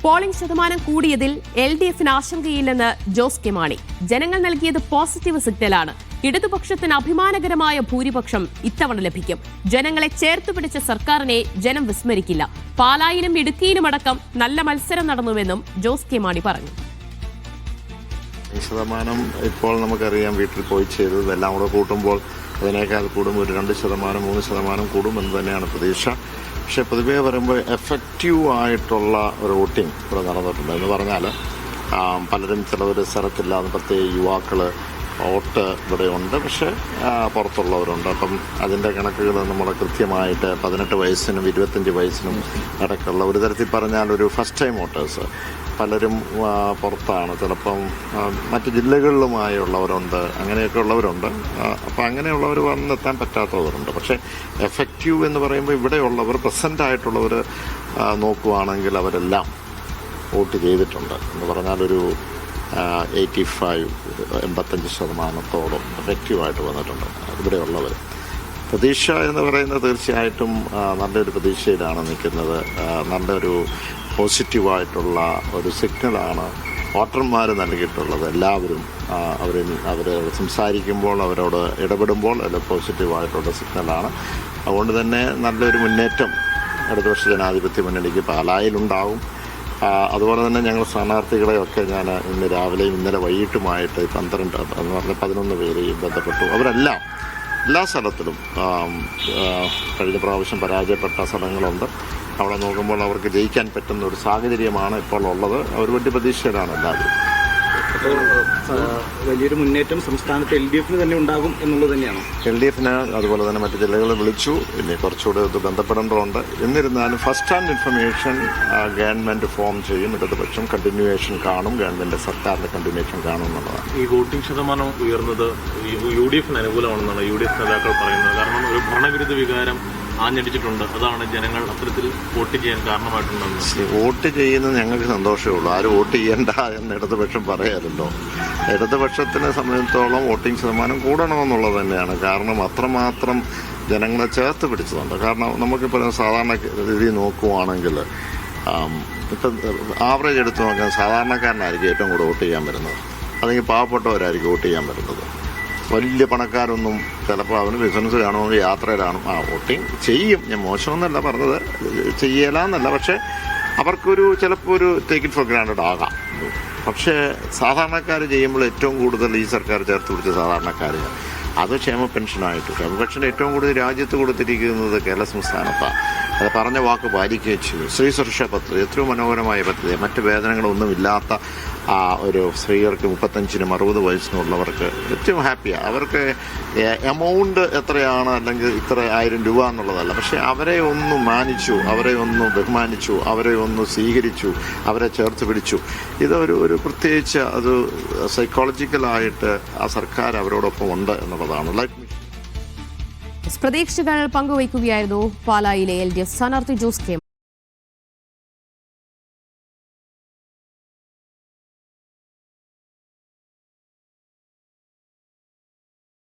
Polling ശതമാനം കൂടിയതിൽ LDFന് ആശങ്കയില്ലെന്ന് Jose K Mani. ജനങ്ങൾ നൽകിയത് പോസിറ്റീവ് സിഗ്നലാണ്. ഇടതുപക്ഷത്തിന് അഭിമാനകരമായ ഭൂരിപക്ഷം ഇത്തവണ ലഭിക്കും. ജനങ്ങളെ ചേർത്തുപിടിച്ച സർക്കാരിനെ ജനം വിസ്മരിക്കില്ല. പാലായിലും ഇടുക്കിയിലുമടക്കം നല്ല മത്സരം നടന്നുവെന്നും ജോസ് കെ മാണി പറഞ്ഞു. ശതമാനം ഇപ്പോൾ നമുക്കറിയാം, വീട്ടിൽ പോയി ചെയ്തത് എല്ലാം കൂടെ കൂട്ടുമ്പോൾ അതിനേക്കാൾ കൂടും, ഒരു 2%, 3% കൂടുമെന്ന് തന്നെയാണ് പ്രതീക്ഷ. പക്ഷേ പൊതുവേ പറയുമ്പോൾ എഫക്റ്റീവ് ആയിട്ടുള്ള ഒരു വോട്ടിംഗ് ഇവിടെ നടന്നിട്ടുണ്ട് എന്ന് പറഞ്ഞാൽ പലരും ചിലവർ സ്ഥലത്തില്ലാതെ പ്രത്യേക യുവാക്കൾ വോട്ട് ഇവിടെയുണ്ട്, പക്ഷേ പുറത്തുള്ളവരുണ്ട്. അപ്പം അതിൻ്റെ കണക്കുകൾ നമ്മൾ കൃത്യമായിട്ട് 18 വയസ്സിനും 25 വയസ്സിനും അടക്കമുള്ള ഒരു തരത്തിൽ പറഞ്ഞാൽ ഒരു ഫസ്റ്റ് ടൈം വോട്ടേഴ്സ് പലരും പുറത്താണ്, ചിലപ്പം മറ്റ് ജില്ലകളിലുമായുള്ളവരുണ്ട്, അങ്ങനെയൊക്കെ ഉള്ളവരുണ്ട്. അപ്പം അങ്ങനെയുള്ളവർ വന്നെത്താൻ പറ്റാത്തവരുണ്ട്. പക്ഷേ എഫക്റ്റീവ് എന്ന് പറയുമ്പോൾ ഇവിടെയുള്ളവർ പ്രസൻ്റ് ആയിട്ടുള്ളവർ നോക്കുവാണെങ്കിൽ അവരെല്ലാം വോട്ട് ചെയ്തിട്ടുണ്ട് എന്ന് പറഞ്ഞാലൊരു 85% എഫക്റ്റീവായിട്ട് വന്നിട്ടുണ്ട് ഇവിടെയുള്ളവർ. പ്രതീക്ഷ എന്ന് പറയുന്നത് തീർച്ചയായിട്ടും നല്ലൊരു പ്രതീക്ഷയിലാണ് നിൽക്കുന്നത്. നല്ലൊരു പോസിറ്റീവായിട്ടുള്ള ഒരു സിഗ്നലാണ് വോട്ടർമാർ നൽകിയിട്ടുള്ളത്. എല്ലാവരും അവർ സംസാരിക്കുമ്പോൾ, അവരോട് ഇടപെടുമ്പോൾ എല്ലാം പോസിറ്റീവായിട്ടുള്ള സിഗ്നലാണ്. അതുകൊണ്ട് തന്നെ നല്ലൊരു മുന്നേറ്റം ഇടതുപക്ഷ ജനാധിപത്യ മുന്നണിക്ക് പാലായിലുണ്ടാവും. അതുപോലെ തന്നെ ഞങ്ങൾ സ്ഥാനാർത്ഥികളെയൊക്കെ ഞാൻ ഇന്ന് രാവിലെയും ഇന്നലെ വൈകിട്ടുമായിട്ട് 11 പേരെയും ബന്ധപ്പെട്ടു. അവരെല്ലാം എല്ലാ സ്ഥലത്തിലും കഴിഞ്ഞ പ്രാവശ്യം പരാജയപ്പെട്ട സ്ഥലങ്ങളുണ്ട്. അവിടെ നോക്കുമ്പോൾ അവർക്ക് ജയിക്കാൻ പറ്റുന്ന ഒരു സാഹചര്യമാണ് ഇപ്പോൾ ഉള്ളത്. അവർ വലിയ പ്രതീക്ഷയിലാണ് എല്ലാവരും. വലിയൊരു മുന്നേറ്റം സംസ്ഥാനത്ത് LDFന് തന്നെ ഉണ്ടാകും എന്നുള്ളത് തന്നെയാണ്. LDFന് അതുപോലെ തന്നെ മറ്റ് ജില്ലകളിൽ വിളിച്ചു. ഇനി കുറച്ചുകൂടെ ഇത് ബന്ധപ്പെടേണ്ടതുണ്ട്. എന്നിരുന്നാലും first hand information government form ചെയ്യും. ഇടതുപക്ഷം കണ്ടിന്യൂവേഷൻ കാണും, ഗവൺമെന്റ് സർക്കാരിന്റെ കണ്ടിന്യൂവേഷൻ കാണും എന്നുള്ളതാണ്. ഈ വോട്ടിംഗ് ശതമാനം ഉയർന്നത് UDFന് അനുകൂലമാണെന്നാണ് UDF നേതാക്കൾ പറയുന്നത്. കാരണം ഒരു ഭരണവിരുദ്ധ വികാരം ആഞ്ഞടിച്ചിട്ടുണ്ട്. അതാണ് ജനങ്ങൾ അത്തരത്തിൽ വോട്ട് ചെയ്യാൻ കാരണമായിട്ടുണ്ടെന്ന്. വോട്ട് ചെയ്യുന്നത് ഞങ്ങൾക്ക് സന്തോഷമേ ഉള്ളൂ. ആരും വോട്ട് ചെയ്യണ്ട എന്ന് ഇടതുപക്ഷം പറയാമല്ലോ. ഇടതുപക്ഷത്തിനെ സംബന്ധിച്ചിടത്തോളം വോട്ടിംഗ് ശതമാനം കൂടണമെന്നുള്ളത് തന്നെയാണ്. കാരണം അത്രമാത്രം ജനങ്ങളെ ചേർത്ത് പിടിച്ചതുണ്ട്. കാരണം നമുക്കിപ്പോൾ സാധാരണ രീതി നോക്കുവാണെങ്കിൽ ഇപ്പം ആവറേജ് എടുത്ത് നോക്കാൻ സാധാരണക്കാരനായിരിക്കും ഏറ്റവും കൂടുതൽ വോട്ട് ചെയ്യാൻ വരുന്നത്, അല്ലെങ്കിൽ പാവപ്പെട്ടവരായിരിക്കും വോട്ട് ചെയ്യാൻ വരുന്നത്. വലിയ പണക്കാരൊന്നും ചിലപ്പോൾ അവന് ബിസിനസ് കാണുമെങ്കിൽ യാത്രയിലാണ്. വോട്ടിങ് ചെയ്യും, ഞാൻ മോശമെന്നല്ല പറഞ്ഞത്, ചെയ്യലാന്നല്ല. പക്ഷേ അവർക്കൊരു ചിലപ്പോൾ ഒരു ടേക്ക് ഇറ്റ് ഫോർ ഗ്രാൻഡഡ് ആകാം. പക്ഷേ സാധാരണക്കാർ ചെയ്യുമ്പോൾ ഏറ്റവും കൂടുതൽ ഈ സർക്കാർ ചേർത്ത് പിടിച്ച സാധാരണക്കാർ അത് ക്ഷേമ പെൻഷനായിട്ട്. ക്ഷേമ പെൻഷൻ ഏറ്റവും കൂടുതൽ രാജ്യത്ത് കൊടുത്തിരിക്കുന്നത് കേരള സംസ്ഥാനത്താണ്. അത് പറഞ്ഞ വാക്ക് പാലിക്കുകയും ചെയ്തു. സ്ത്രീ സുരക്ഷാ പദ്ധതി എത്രയോ മനോഹരമായ പദ്ധതി. മറ്റ് വേതനങ്ങളൊന്നുമില്ലാത്ത ഒരു സ്ത്രീകൾക്ക് 35-നും 60 വയസ്സിനുള്ളവർക്ക് ഏറ്റവും ഹാപ്പിയാണ്. അവർക്ക് എമൗണ്ട് എത്രയാണ് അല്ലെങ്കിൽ ഇത്ര 1000 രൂപ എന്നുള്ളതല്ല, പക്ഷേ അവരെ ഒന്ന് മാനിച്ചു, അവരെ ഒന്ന് ബഹുമാനിച്ചു, അവരെ ഒന്ന് സ്വീകരിച്ചു, അവരെ ചേർത്ത് പിടിച്ചു. ഇതൊരു പ്രത്യേകിച്ച് അത് സൈക്കോളജിക്കലായിട്ട് ആ സർക്കാർ അവരോടൊപ്പം ഉണ്ട് എന്നുള്ളതാണ്. പ്രതീക്ഷകൾ പങ്കുവയ്ക്കുകയായിരുന്നു പാലായിലെ LDF സ്ഥാനാർത്ഥി ജോസ് കെ.